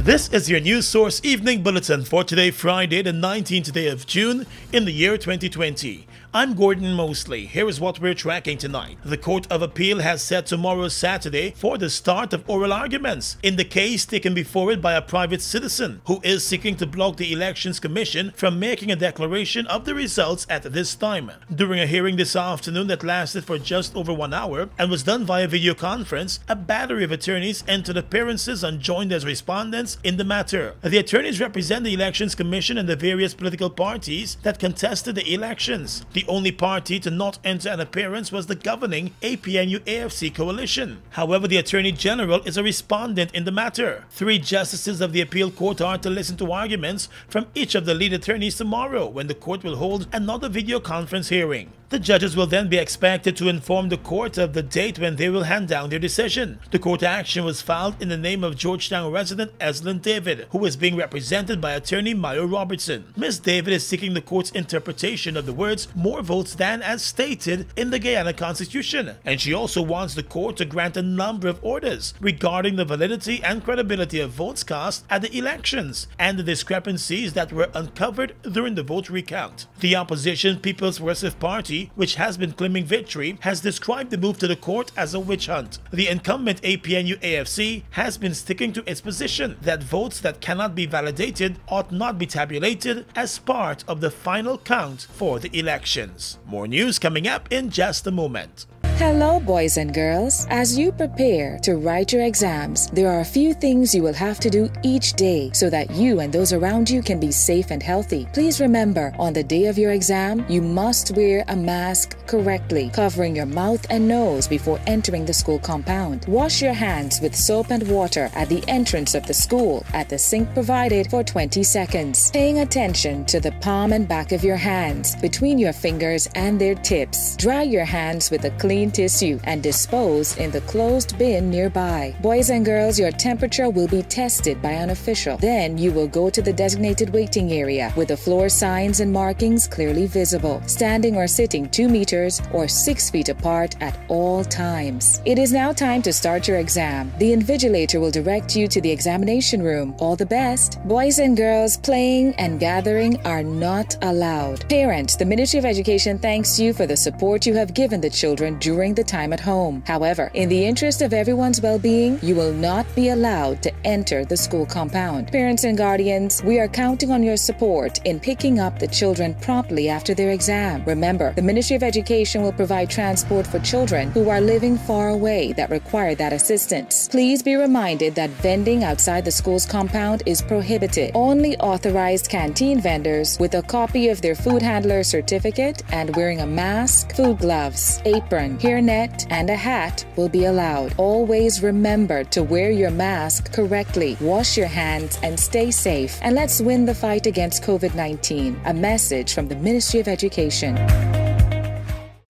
This is your News Source Evening Bulletin for today, Friday, the 19th day of June in the year 2020. I'm Gordon Mosley. Here is what we're tracking tonight. The Court of Appeal has set tomorrow, Saturday, for the start of oral arguments in the case taken before it by a private citizen who is seeking to block the Elections Commission from making a declaration of the results at this time. During a hearing this afternoon that lasted for just over 1 hour and was done via video conference, a battery of attorneys entered appearances and joined as respondents in the matter. The attorneys represent the Elections Commission and the various political parties that contested the elections. The only party to not enter an appearance was the governing APNU-AFC coalition. However, the Attorney General is a respondent in the matter. 3 justices of the appeal court are to listen to arguments from each of the lead attorneys tomorrow, when the court will hold another video conference hearing. The judges will then be expected to inform the court of the date when they will hand down their decision. The court action was filed in the name of Georgetown resident Eslyn David, who is being represented by attorney Mayo Robertson. Ms. David is seeking the court's interpretation of the words "more votes than" as stated in the Guyana Constitution, and she also wants the court to grant a number of orders regarding the validity and credibility of votes cast at the elections and the discrepancies that were uncovered during the vote recount. The opposition People's Progressive Party, which has been claiming victory, has described the move to the court as a witch hunt. The incumbent APNU-AFC has been sticking to its position that votes that cannot be validated ought not be tabulated as part of the final count for the elections. More news coming up in just a moment. Hello, boys and girls. As you prepare to write your exams, there are a few things you will have to do each day so that you and those around you can be safe and healthy. Please remember, on the day of your exam, you must wear a mask correctly, covering your mouth and nose before entering the school compound. Wash your hands with soap and water at the entrance of the school at the sink provided for 20 seconds. Paying attention to the palm and back of your hands, between your fingers and their tips. Dry your hands with a clean tissue and dispose in the closed bin nearby. Boys and girls, your temperature will be tested by an official. Then you will go to the designated waiting area with the floor signs and markings clearly visible, standing or sitting 2 meters or 6 feet apart at all times. It is now time to start your exam. The invigilator will direct you to the examination room. All the best. Boys and girls, playing and gathering are not allowed. Parents, the Ministry of Education thanks you for the support you have given the children during the time at home. However, in the interest of everyone's well-being, you will not be allowed to enter the school compound. Parents and guardians, we are counting on your support in picking up the children promptly after their exam. Remember, the Ministry of Education will provide transport for children who are living far away that require that assistance. Please be reminded that vending outside the school's compound is prohibited. Only authorized canteen vendors with a copy of their food handler certificate and wearing a mask, food gloves, apron, hairnet, and a hat will be allowed. Always remember to wear your mask correctly, wash your hands, and stay safe. And let's win the fight against COVID-19. A message from the Ministry of Education.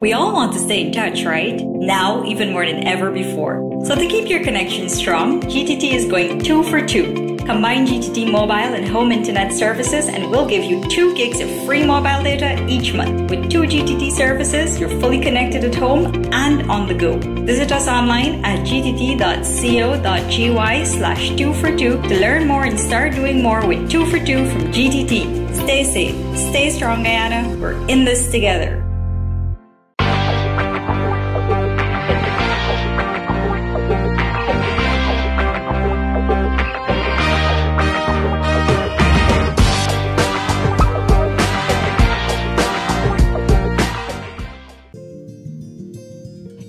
We all want to stay in touch, right? Now, even more than ever before. So to keep your connection strong, GTT is going 2 for 2. Combine GTT mobile and home internet services and we'll give you 2 gigs of free mobile data each month. With 2 GTT services, you're fully connected at home and on the go. Visit us online at gtt.co.gy/2for2 to learn more and start doing more with 2 for 2 from GTT. Stay safe, stay strong, Guyana. We're in this together.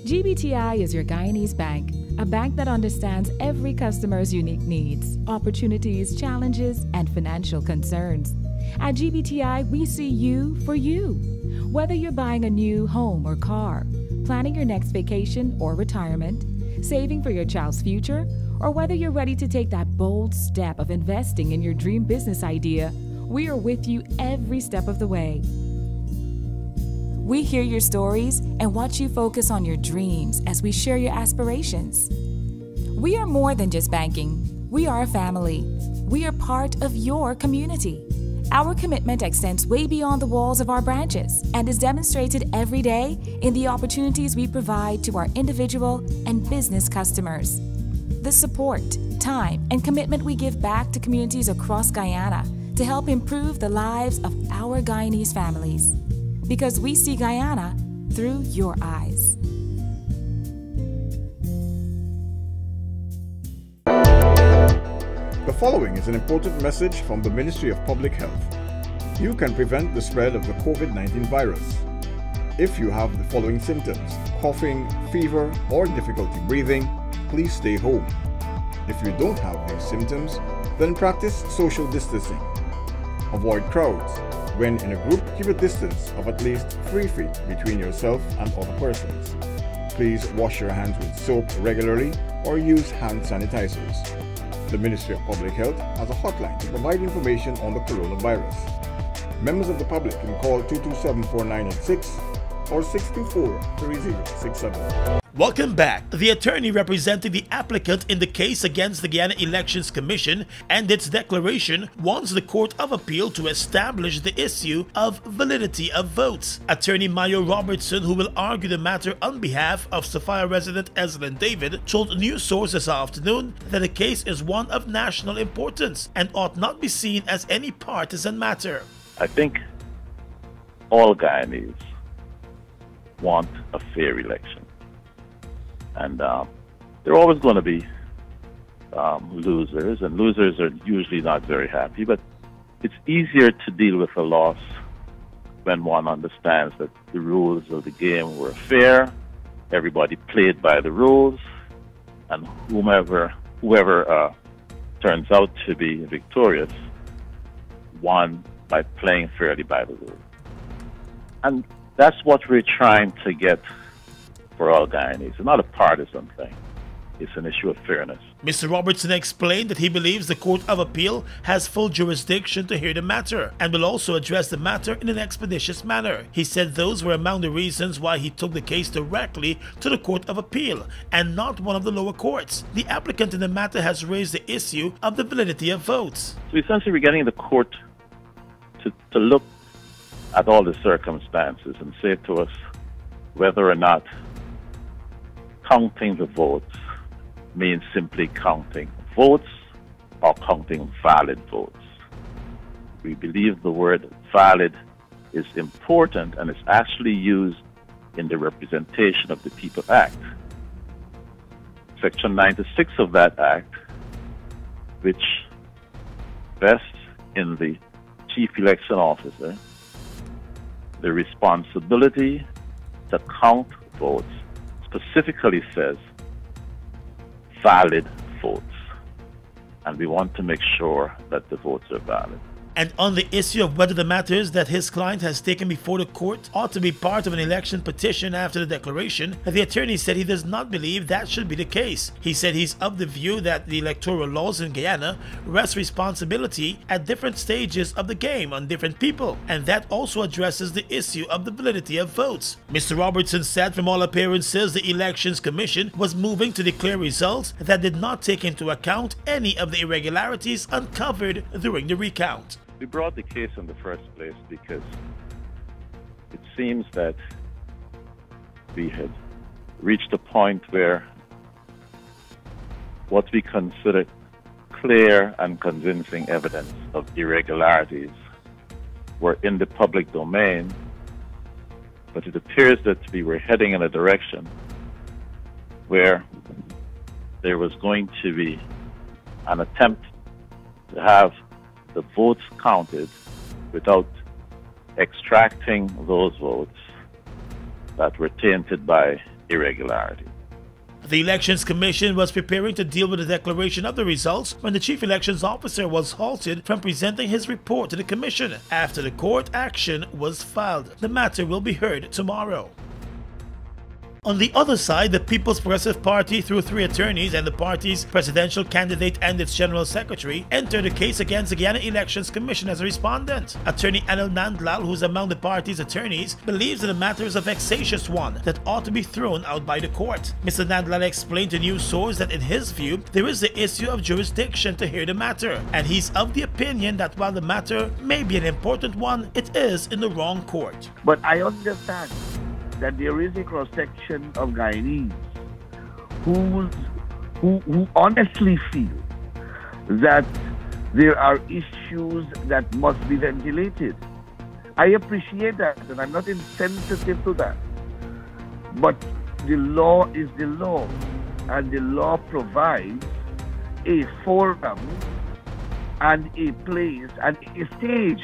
GBTI is your Guyanese bank, a bank that understands every customer's unique needs, opportunities, challenges, and financial concerns. At GBTI, we see you for you. Whether you're buying a new home or car, planning your next vacation or retirement, saving for your child's future, or whether you're ready to take that bold step of investing in your dream business idea, we are with you every step of the way. We hear your stories and watch you focus on your dreams as we share your aspirations. We are more than just banking. We are a family. We are part of your community. Our commitment extends way beyond the walls of our branches and is demonstrated every day in the opportunities we provide to our individual and business customers. the support, time, and commitment we give back to communities across Guyana to help improve the lives of our Guyanese families. Because we see Guyana through your eyes. The following is an important message from the Ministry of Public Health. You can prevent the spread of the COVID-19 virus. If you have the following symptoms: coughing, fever, or difficulty breathing, please stay home. If you don't have these symptoms, then practice social distancing. Avoid crowds. When in a group, keep a distance of at least 3 feet between yourself and other persons. Please wash your hands with soap regularly or use hand sanitizers. The Ministry of Public Health has a hotline to provide information on the coronavirus. Members of the public can call 227-4986 or 624-3067. Welcome back. The attorney representing the applicant in the case against the Guyana Elections Commission and its declaration wants the Court of Appeal to establish the issue of validity of votes. Attorney Mayo Robertson, who will argue the matter on behalf of Sophia resident Eslyn David, told News Source this afternoon that the case is one of national importance and ought not be seen as any partisan matter. I think all Guyanese want a fair election. And there are always going to be losers, and losers are usually not very happy, but it's easier to deal with a loss when one understands that the rules of the game were fair, everybody played by the rules, and whoever turns out to be victorious won by playing fairly by the rules. And that's what we're trying to get for all Guyanese. It's not a partisan thing. It's an issue of fairness. Mr. Robertson explained that he believes the Court of Appeal has full jurisdiction to hear the matter and will also address the matter in an expeditious manner. He said those were among the reasons why he took the case directly to the Court of Appeal and not one of the lower courts. The applicant in the matter has raised the issue of the validity of votes. So essentially we're getting the court to look at all the circumstances and say to us whether or not counting the votes means simply counting votes or counting valid votes. We believe the word valid is important and is actually used in the Representation of the People Act. Section 96 of that act, which vests in the Chief Election Officer the responsibility to count votes, specifically says valid votes. And we want to make sure that the votes are valid. And on the issue of whether the matters that his client has taken before the court ought to be part of an election petition after the declaration, the attorney said he does not believe that should be the case. He said he's of the view that the electoral laws in Guyana rest responsibility at different stages of the game on different people, and that also addresses the issue of the validity of votes. Mr. Robertson said from all appearances the Elections Commission was moving to declare results that did not take into account any of the irregularities uncovered during the recount. We brought the case in the first place because it seems that we had reached a point where what we considered clear and convincing evidence of irregularities were in the public domain, but it appears that we were heading in a direction where there was going to be an attempt to have the votes counted without extracting those votes that were tainted by irregularity. The Elections Commission was preparing to deal with the declaration of the results when the Chief Elections Officer was halted from presenting his report to the Commission after the court action was filed. The matter will be heard tomorrow. On the other side, the People's Progressive Party, through 3 attorneys and the party's presidential candidate and its general secretary, entered a case against the Guyana Elections Commission as a respondent. Attorney Anil Nandlal, who is among the party's attorneys, believes that the matter is a vexatious one that ought to be thrown out by the court. Mr. Nandlal explained to News Source that in his view, there is the issue of jurisdiction to hear the matter, and he's of the opinion that while the matter may be an important one, it is in the wrong court. But I understand that there is a cross-section of Guyanese whose who honestly feel that there are issues that must be ventilated. I appreciate that, and I'm not insensitive to that. But the law is the law, and the law provides a forum and a place and a stage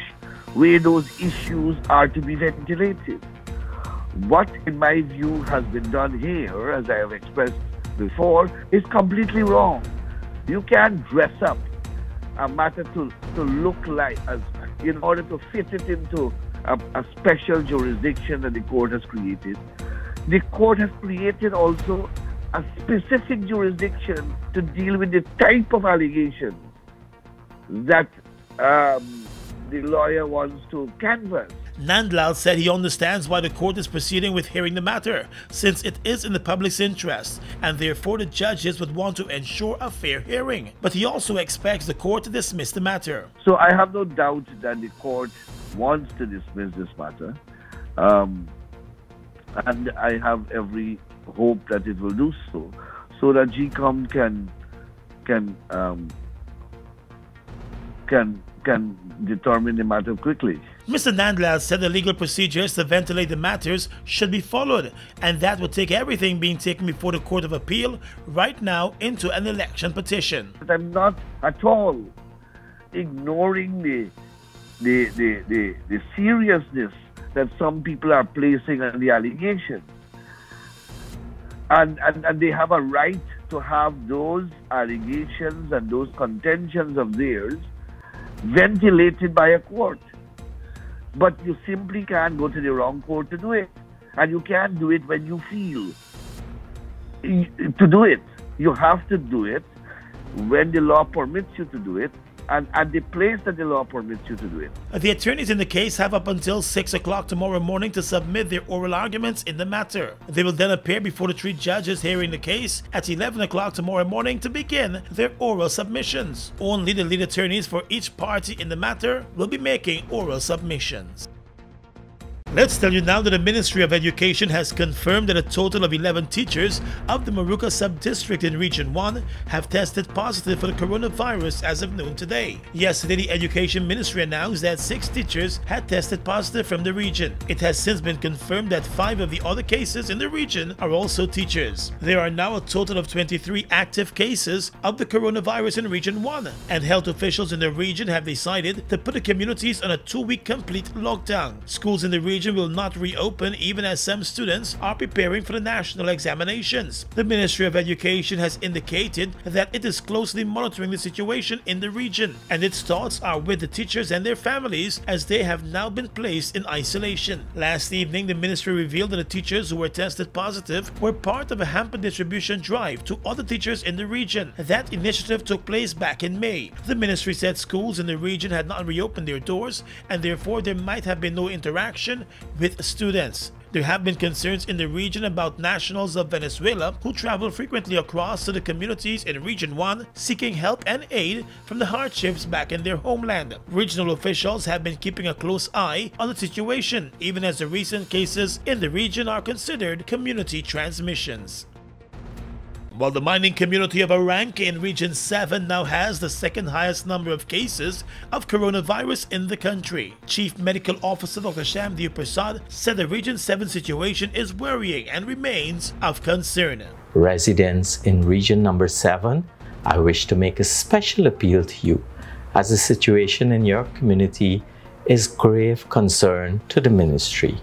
where those issues are to be ventilated. What, in my view, has been done here, as I have expressed before, is completely wrong. You can't dress up a matter to look like, as in order to fit it into a special jurisdiction that the court has created. The court has created also a specific jurisdiction to deal with the type of allegation that the lawyer wants to canvass. Nandlal said he understands why the court is proceeding with hearing the matter, since it is in the public's interest, and therefore the judges would want to ensure a fair hearing. But he also expects the court to dismiss the matter. So I have no doubt that the court wants to dismiss this matter, and I have every hope that it will do so that GCOM can determine the matter quickly. Mr. Nandlal said the legal procedures to ventilate the matters should be followed, and that would take everything being taken before the Court of Appeal right now into an election petition. But I'm not at all ignoring the seriousness that some people are placing on the allegation. And they have a right to have those allegations and those contentions of theirs ventilated by a court. But you simply can't go to the wrong court to do it. And you can't do it when you feel to do it. You have to do it when the law permits you to do it, and at the place that the law permits you to do it. The attorneys in the case have up until 6 o'clock tomorrow morning to submit their oral arguments in the matter. They will then appear before the 3 judges hearing the case at 11 o'clock tomorrow morning to begin their oral submissions. Only the lead attorneys for each party in the matter will be making oral submissions. Let's tell you now that the Ministry of Education has confirmed that a total of 11 teachers of the Maruka Sub-District in Region 1 have tested positive for the coronavirus as of noon today. Yesterday, the Education Ministry announced that 6 teachers had tested positive from the region. It has since been confirmed that 5 of the other cases in the region are also teachers. There are now a total of 23 active cases of the coronavirus in Region 1, and health officials in the region have decided to put the communities on a 2-week complete lockdown. Schools in the region will not reopen even as some students are preparing for the national examinations. The Ministry of Education has indicated that it is closely monitoring the situation in the region, and its thoughts are with the teachers and their families as they have now been placed in isolation. Last evening, the ministry revealed that the teachers who were tested positive were part of a hamper distribution drive to other teachers in the region. That initiative took place back in May. The ministry said schools in the region had not reopened their doors, and therefore there might have been no interaction with students. There have been concerns in the region about nationals of Venezuela who travel frequently across to the communities in Region 1 seeking help and aid from the hardships back in their homeland. Regional officials have been keeping a close eye on the situation, even as the recent cases in the region are considered community transmissions. While the mining community of Aranque in Region 7 now has the second highest number of cases of coronavirus in the country. Chief Medical Officer Dr. Shamdev Prasad said the Region 7 situation is worrying and remains of concern. Residents in Region number 7, I wish to make a special appeal to you, as the situation in your community is grave concern to the ministry.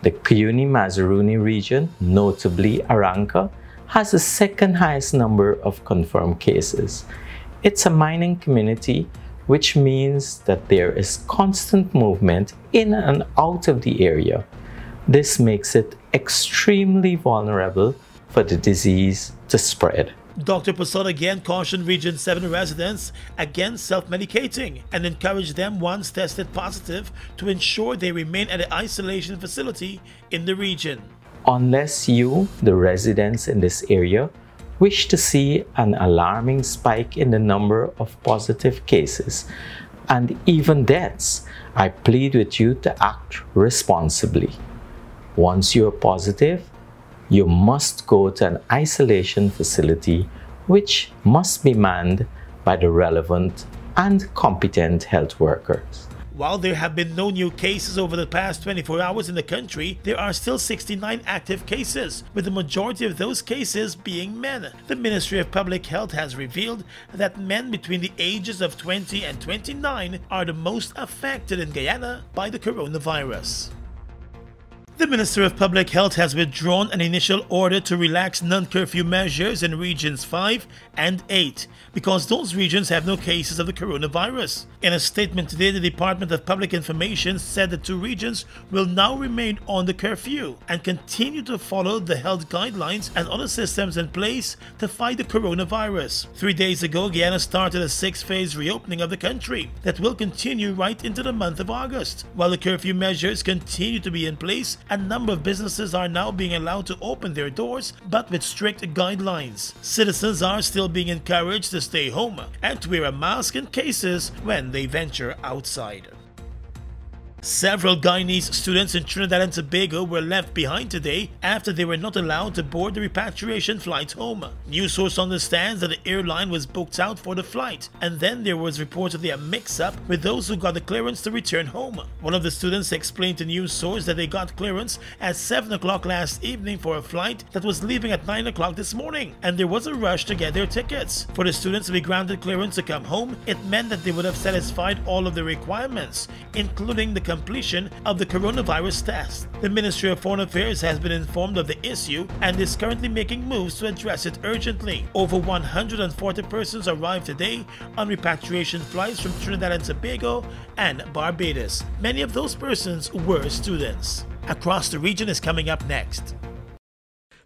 The Cuyuni-Mazaruni region, notably Aranque, has the second highest number of confirmed cases. It's a mining community, which means that there is constant movement in and out of the area. This makes it extremely vulnerable for the disease to spread. Dr. Prasad again cautioned Region 7 residents against self-medicating and encouraged them once tested positive to ensure they remain at the isolation facility in the region. Unless you, the residents in this area, wish to see an alarming spike in the number of positive cases and even deaths, I plead with you to act responsibly. Once you are positive, you must go to an isolation facility which must be manned by the relevant and competent health workers. While there have been no new cases over the past 24 hours in the country, there are still 69 active cases, with the majority of those cases being men. The Ministry of Public Health has revealed that men between the ages of 20 and 29 are the most affected in Guyana by the coronavirus. The Minister of Public Health has withdrawn an initial order to relax non-curfew measures in Regions 5 and 8 because those regions have no cases of the coronavirus. In a statement today, the Department of Public Information said the two regions will now remain on the curfew and continue to follow the health guidelines and other systems in place to fight the coronavirus. 3 days ago, Guyana started a 6-phase reopening of the country that will continue right into the month of August. While the curfew measures continue to be in place, a number of businesses are now being allowed to open their doors, but with strict guidelines. Citizens are still being encouraged to stay home and to wear a mask in cases when they venture outside. Several Guyanese students in Trinidad and Tobago were left behind today after they were not allowed to board the repatriation flight home. News source understands that the airline was booked out for the flight, and then there was reportedly a mix-up with those who got the clearance to return home. One of the students explained to news source that they got clearance at 7 o'clock last evening for a flight that was leaving at 9 o'clock this morning, and there was a rush to get their tickets. For the students to be granted clearance to come home, it meant that they would have satisfied all of the requirements, including the completion of the coronavirus test. The Ministry of Foreign Affairs has been informed of the issue and is currently making moves to address it urgently. Over 140 persons arrived today on repatriation flights from Trinidad and Tobago and Barbados. Many of those persons were students. Across the region is coming up next.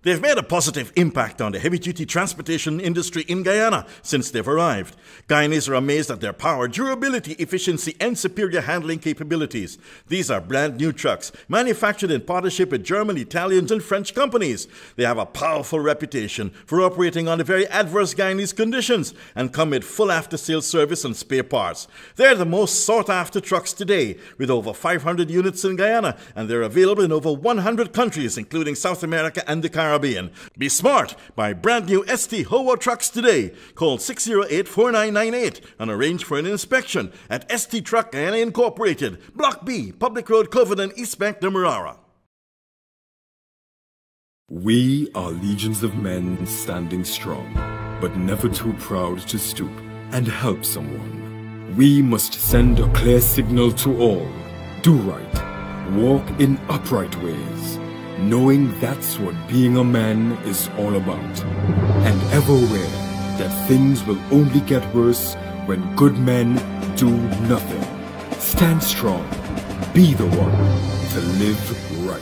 They've made a positive impact on the heavy-duty transportation industry in Guyana since they've arrived. Guyanese are amazed at their power, durability, efficiency, and superior handling capabilities. These are brand new trucks, manufactured in partnership with German, Italian, and French companies. They have a powerful reputation for operating under very adverse Guyanese conditions and come with full after-sales service and spare parts. They're the most sought-after trucks today, with over 500 units in Guyana, and they're available in over 100 countries, including South America and the Caribbean. Be smart. Buy brand new ST Howo trucks today. Call 608-4998 and arrange for an inspection at ST Truck Guyana Incorporated, Block B, Public Road, Covenant, East Bank, Demerara. We are legions of men standing strong, but never too proud to stoop and help someone. We must send a clear signal to all. Do right. Walk in upright ways. Knowing that's what being a man is all about, and ever aware that things will only get worse when good men do nothing. Stand strong, be the one to live right.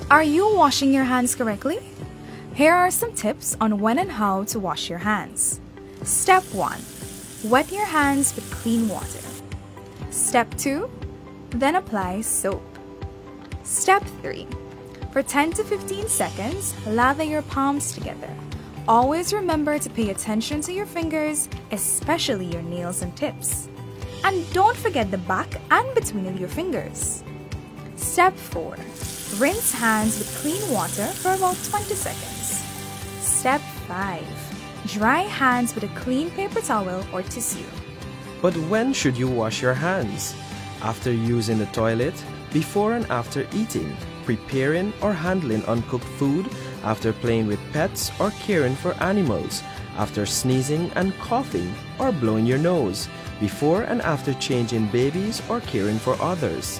Are you washing your hands correctly? Here are some tips on when and how to wash your hands. Step 1. Wet your hands with clean water. Step 2. Then apply soap. Step 3. For 10 to 15 seconds, lather your palms together. Always remember to pay attention to your fingers, especially your nails and tips. And don't forget the back and between your fingers. Step 4. Rinse hands with clean water for about 20 seconds. Step 5. Dry hands with a clean paper towel or tissue. But when should you wash your hands? After using the toilet, before and after eating, preparing or handling uncooked food, after playing with pets or caring for animals, after sneezing and coughing or blowing your nose, before and after changing babies or caring for others.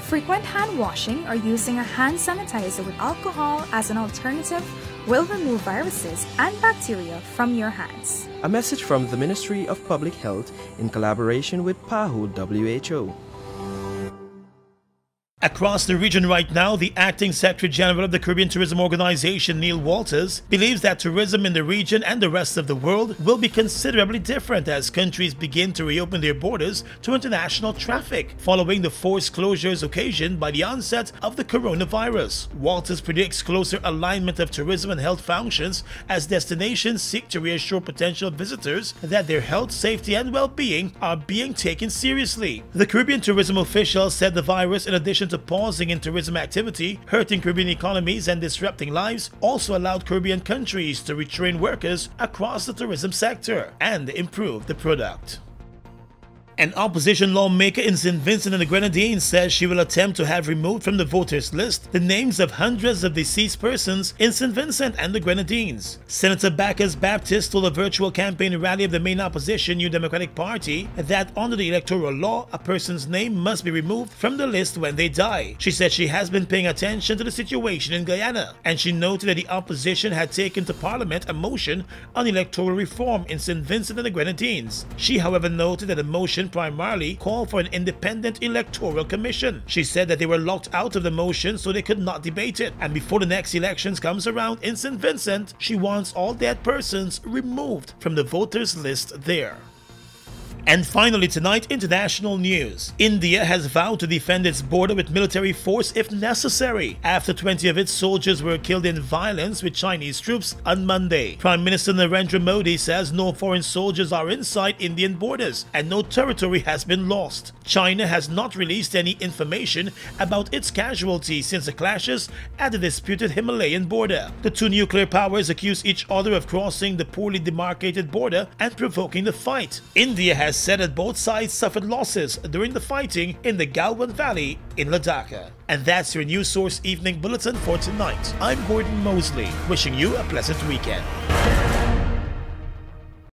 Frequent hand washing or using a hand sanitizer with alcohol as an alternative will remove viruses and bacteria from your hands. A message from the Ministry of Public Health in collaboration with PAHO WHO. Across the region right now, the acting Secretary General of the Caribbean Tourism Organization, Neil Walters, believes that tourism in the region and the rest of the world will be considerably different as countries begin to reopen their borders to international traffic following the forced closures occasioned by the onset of the coronavirus. Walters predicts closer alignment of tourism and health functions as destinations seek to reassure potential visitors that their health, safety, and well-being are being taken seriously. The Caribbean tourism official said the virus, in addition to pausing in tourism activity, hurting Caribbean economies and disrupting lives, also allowed Caribbean countries to retrain workers across the tourism sector and improve the product. An opposition lawmaker in St. Vincent and the Grenadines says she will attempt to have removed from the voters list the names of hundreds of deceased persons in St. Vincent and the Grenadines. Senator Bacchus Baptist told a virtual campaign rally of the main opposition New Democratic Party that under the electoral law, a person's name must be removed from the list when they die. She said she has been paying attention to the situation in Guyana, and she noted that the opposition had taken to Parliament a motion on electoral reform in St. Vincent and the Grenadines. She, however, noted that the motion primarily called for an independent electoral commission. She said that they were locked out of the motion so they could not debate it, and before the next elections comes around in St. Vincent, she wants all dead persons removed from the voters list there. And finally tonight, international news. India has vowed to defend its border with military force if necessary after 20 of its soldiers were killed in violence with Chinese troops on Monday. Prime Minister Narendra Modi says no foreign soldiers are inside Indian borders and no territory has been lost. China has not released any information about its casualties since the clashes at the disputed Himalayan border. The two nuclear powers accuse each other of crossing the poorly demarcated border and provoking the fight. India has said that both sides suffered losses during the fighting in the Galwan Valley in Ladakh. And that's your News Source Evening Bulletin for tonight. I'm Gordon Mosley, wishing you a pleasant weekend.